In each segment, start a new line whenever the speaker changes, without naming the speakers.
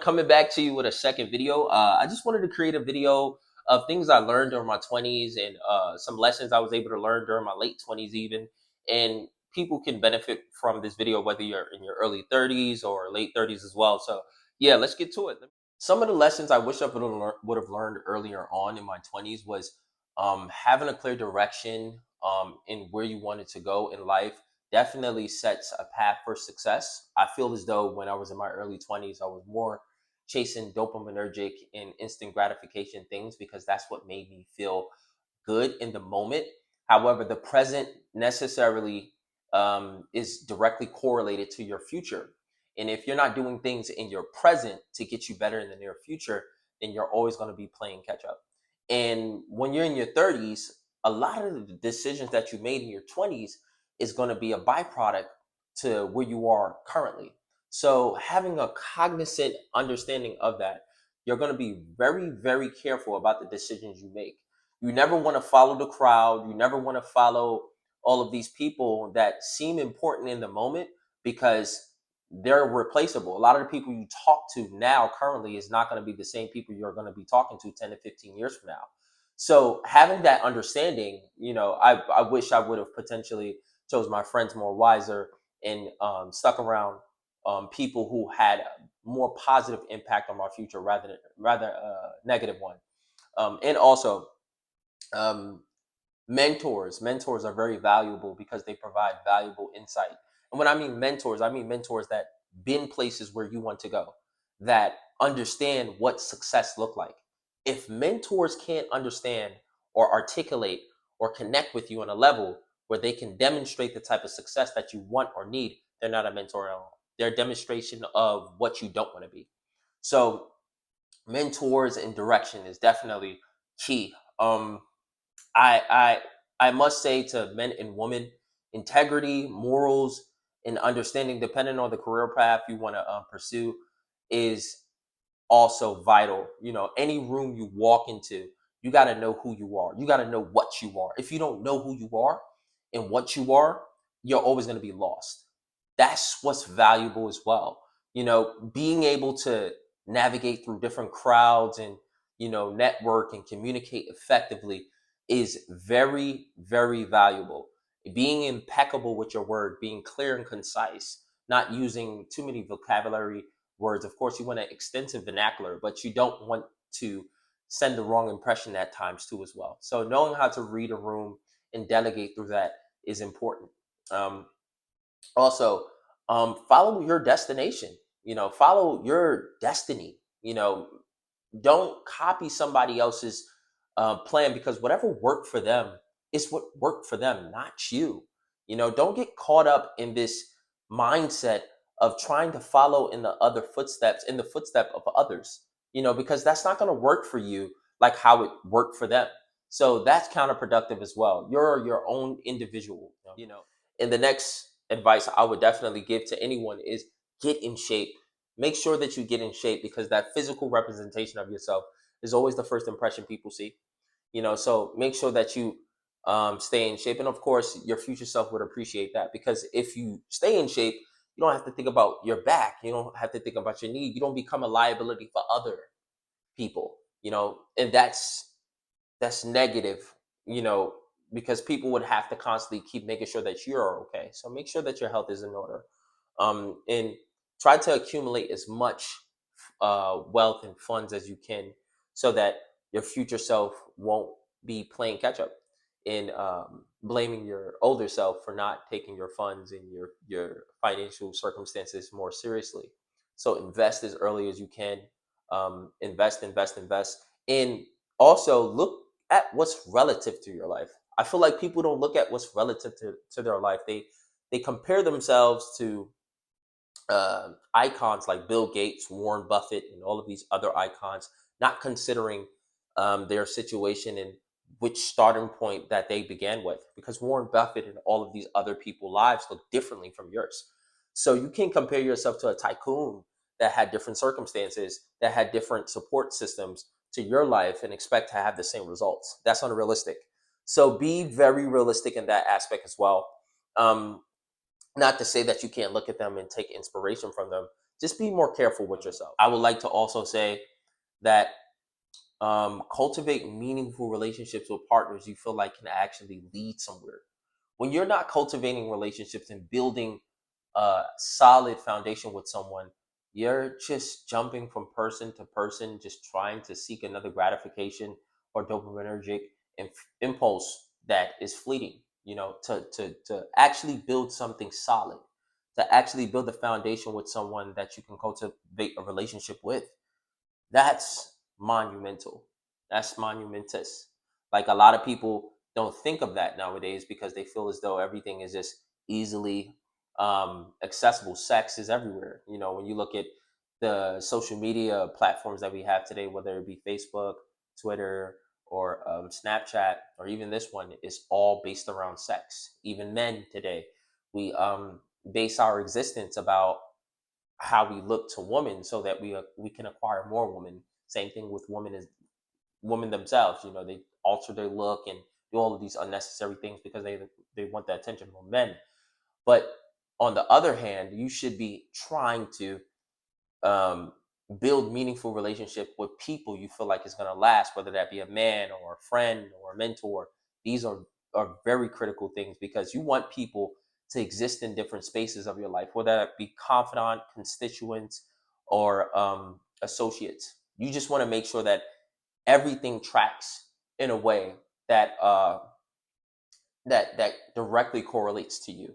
coming back to you with a second video. I just wanted to create a video of things I learned during my 20s and some lessons I was able to learn during my late 20s, even. And people can benefit from this video, whether you're in your early 30s or late 30s as well. So, yeah, let's get to it. Some of the lessons I wish I would have learned earlier on in my 20s was having a clear direction in where you wanted to go in life definitely sets a path for success. I feel as though when I was in my early 20s, I was more chasing dopaminergic and instant gratification things because that's what made me feel good in the moment. However, the present necessarily is directly correlated to your future. And if you're not doing things in your present to get you better in the near future, then you're always going to be playing catch up. And when you're in your 30s, a lot of the decisions that you made in your 20s is going to be a byproduct to where you are currently. So having a cognizant understanding of that, you're going to be very, very careful about the decisions you make. You never want to follow the crowd. You never want to follow all of these people that seem important in the moment because they're replaceable. A lot of the people you talk to now currently is not going to be the same people you're going to be talking to 10 to 15 years from now. So having that understanding, I wish I would have potentially chose my friends more wiser and stuck around people who had a more positive impact on my future rather negative one. And also, um, mentors are very valuable because they provide valuable insight. And when I mean mentors that been places where you want to go, that understand what success look like. If mentors can't understand or articulate or connect with you on a level where they can demonstrate the type of success that you want or need, they're not a mentor at all. They're a demonstration of what you don't want to be. So mentors and direction is definitely key. I I must say to men and women, integrity, morals, and understanding, depending on the career path you want to pursue, is also vital. Any room you walk into, you got to know who you are. You got to know what you are. If you don't know who you are and what you are, you're always going to be lost. That's what's valuable as well. Being able to navigate through different crowds and, network and communicate effectively is very, very valuable. Being impeccable with your word, being clear and concise, not using too many vocabulary words. Of course, you want an extensive vernacular, but you don't want to send the wrong impression at times too as well. So knowing how to read a room and delegate through that is important. Um, Also, follow your destination. Follow your destiny. Don't copy somebody else's plan because whatever worked for them is what worked for them, not you. Don't get caught up in this mindset of trying to follow in the footstep of others. Because that's not going to work for you like how it worked for them. So that's counterproductive as well. You're your own individual. And the next advice I would definitely give to anyone is get in shape. Make sure that you get in shape because that physical representation of yourself is always the first impression people see. So make sure that you stay in shape. And of course, your future self would appreciate that because if you stay in shape, you don't have to think about your back. You don't have to think about your knee. You don't become a liability for other people, and that's negative, you know, because people would have to constantly keep making sure that you're okay. So make sure that your health is in order, and try to accumulate as much wealth and funds as you can, so that your future self won't be playing catch up and blaming your older self for not taking your funds and your financial circumstances more seriously. So invest as early as you can. Invest, and also look at what's relative to your life. I feel like people don't look at what's relative to their life. They compare themselves to icons like Bill Gates, Warren Buffett, and all of these other icons, not considering their situation and which starting point that they began with. Because Warren Buffett and all of these other people' lives look differently from yours. So you can't compare yourself to a tycoon that had different circumstances, that had different support systems to your life and expect to have the same results. That's unrealistic. So be very realistic in that aspect as well. Um, Not to say that you can't look at them and take inspiration from them. just be more careful with yourself. I would like to also say that cultivate meaningful relationships with partners you feel like can actually lead somewhere. When you're not cultivating relationships and building a solid foundation with someone, you're just jumping from person to person, just trying to seek another gratification or dopaminergic impulse that is fleeting. To actually build something solid, to actually build a foundation with someone that you can cultivate a relationship with, that's monumental. That's monumentous. Like, a lot of people don't think of that nowadays because they feel as though everything is just easily accessible. Sex is everywhere. When you look at the social media platforms that we have today, whether it be Facebook, Twitter, or Snapchat, or even this one, is all based around sex. Even men today, we base our existence about how we look to women so that we can acquire more women. Same thing with women themselves. They alter their look and do all of these unnecessary things because they want the attention from men. But on the other hand, you should be trying to um, build meaningful relationship with people you feel like is going to last, whether that be a man or a friend or a mentor. These are very critical things because you want people to exist in different spaces of your life, whether that be confidant, constituents, or associates. You just want to make sure that everything tracks in a way that directly correlates to you.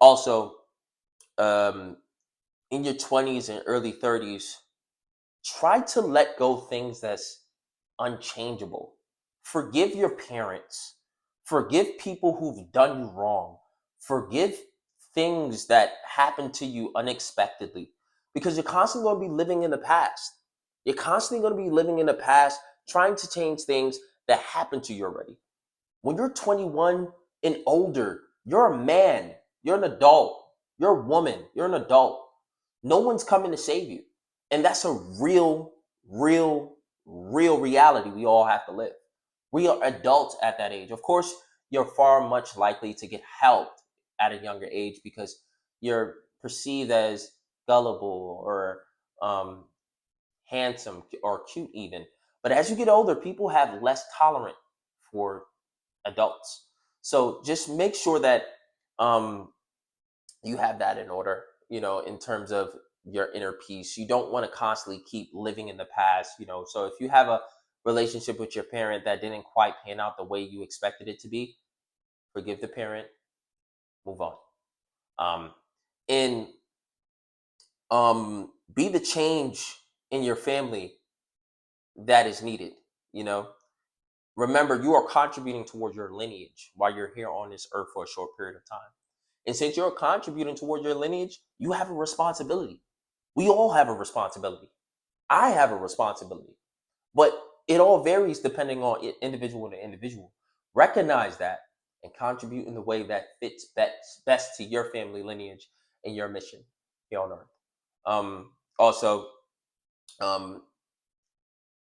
Also, um, in your 20s and early 30s, try to let go things that's unchangeable. Forgive your parents. Forgive people who've done you wrong. Forgive things that happen to you unexpectedly because you're constantly going to be living in the past. You're constantly going to be living in the past, trying to change things that happened to you already. When you're 21 and older, you're a man, you're an adult, you're a woman, you're an adult. No one's coming to save you. And that's a real reality we all have to live. We are adults at that age. Of course, you're far much likely to get helped at a younger age because you're perceived as gullible or um, handsome or cute, even. But as you get older, people have less tolerant for adults. So just make sure that um, you have that in order, in terms of your inner peace. You don't want to constantly keep living in the past. So if you have a relationship with your parent that didn't quite pan out the way you expected it to be, forgive the parent, move on. And be the change in your family that is needed, you know. Remember, you are contributing towards your lineage while you're here on this earth for a short period of time. And since you're contributing toward your lineage, you have a responsibility. We all have a responsibility. I have a responsibility. But it all varies depending on individual to individual. Recognize that and contribute in the way that fits best to your family lineage and your mission here on earth. Also, um,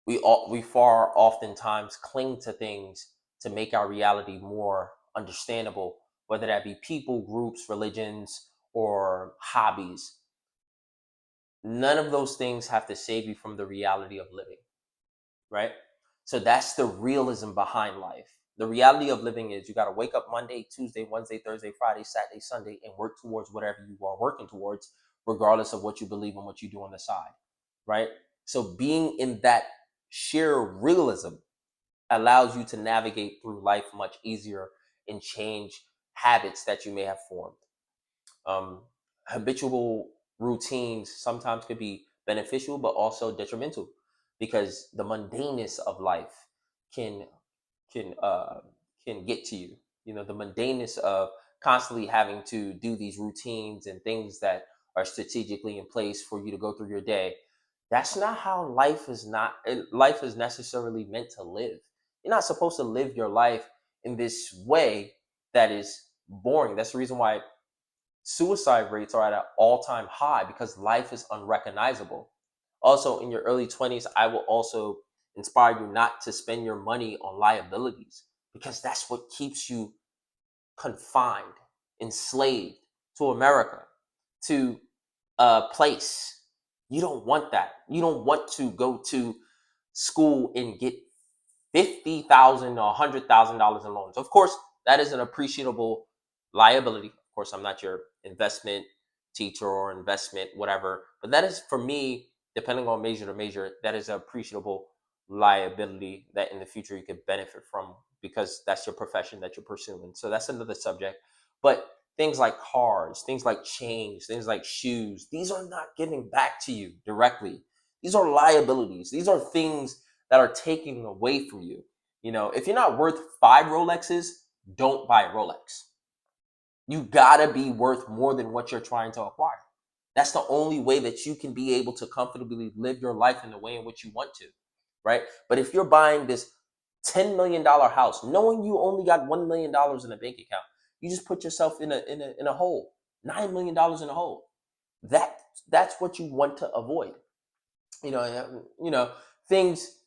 we far oftentimes cling to things to make our reality more understandable, whether that be people, groups, religions, or hobbies. None of those things have to save you from the reality of living, right? So that's the realism behind life. The reality of living is you got to wake up Monday, Tuesday, Wednesday, Thursday, Friday, Saturday, Sunday, and work towards whatever you are working towards, regardless of what you believe and what you do on the side, right? So being in that sheer realism allows you to navigate through life much easier and change habits that you may have formed. Um, Habitual routines sometimes could be beneficial, but also detrimental because the mundaneness of life can can uh, can get to you. The mundaneness of constantly having to do these routines and things that are strategically in place for you to go through your day. That's not how life is necessarily meant to live. You're not supposed to live your life in this way that is boring. That's the reason why suicide rates are at an all-time high because life is unrecognizable. Also, in your early 20s, I will also inspire you not to spend your money on liabilities because that's what keeps you confined, enslaved to America, to place. You don't want that. You don't want to go to school and get $50,000 or $100,000 in loans. Of course, that is an appreciable liability. Of course, I'm not your investment teacher or investment whatever, but that is for me, depending on major to major, that is an appreciable liability that in the future you could benefit from because that's your profession that you're pursuing. So that's another subject. But things like cars, things like change, things like shoes, these are not giving back to you directly. These are liabilities. These are things that are taking away from you. You know, if you're not worth 5 Rolexes, don't buy a Rolex. You gotta be worth more than what you're trying to acquire. That's the only way that you can be able to comfortably live your life in the way in which you want to, right? But if you're buying this $10 million house, knowing you only got $1 million in a bank account, you just put yourself in a hole, $9 million in a hole. That's what you want to avoid. Things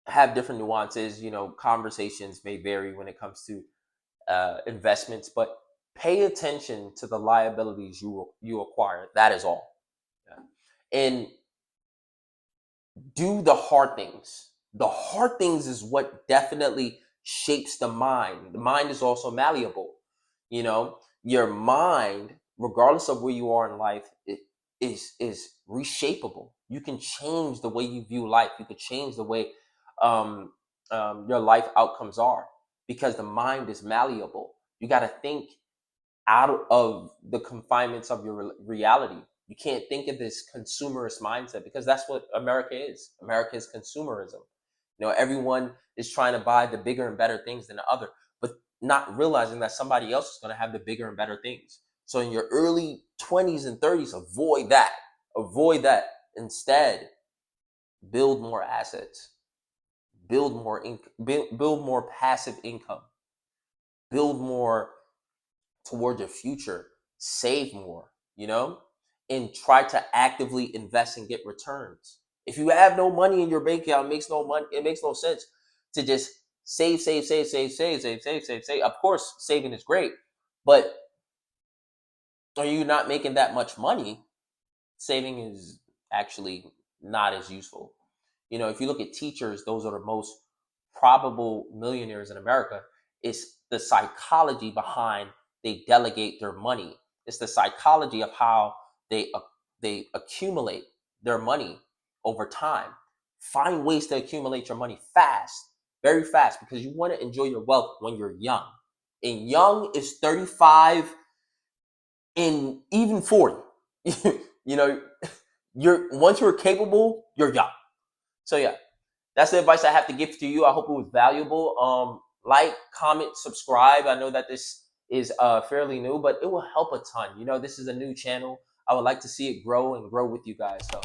have different nuances. Conversations may vary when it comes to investments, but pay attention to the liabilities you acquire. That is all. Yeah. And do the hard things. The hard things is what definitely shapes the mind. The mind is also malleable. Your mind, regardless of where you are in life, it is reshapeable. You can change the way you view life. You could change the way um, your life outcomes are because the mind is malleable. You got to think out of the confinements of your reality. You can't think of this consumerist mindset because that's what America is. America is consumerism. Everyone is trying to buy the bigger and better things than the other, but not realizing that somebody else is going to have the bigger and better things. So in your early 20s and 30s, avoid that. Avoid that. Instead, build more assets, build more passive income, build more towards your future, save more, and try to actively invest and get returns. If you have no money in your bank account, it makes no sense to just save, save, save, save, save, save, save, save, save. Of course, saving is great, but are you not making that much money? Saving is actually not as useful. If you look at teachers, those are the most probable millionaires in America. It's the psychology behind they delegate their money. It's the psychology of how they accumulate their money over time. Find ways to accumulate your money fast, very fast, because you want to enjoy your wealth when you're young. And young is 35 and even 40. you know, once you're capable, you're young. So yeah, that's the advice I have to give to you. I hope it was valuable. Like, comment, subscribe. I know that this is fairly new, but it will help a ton. This is a new channel. I would like to see it grow and grow with you guys. So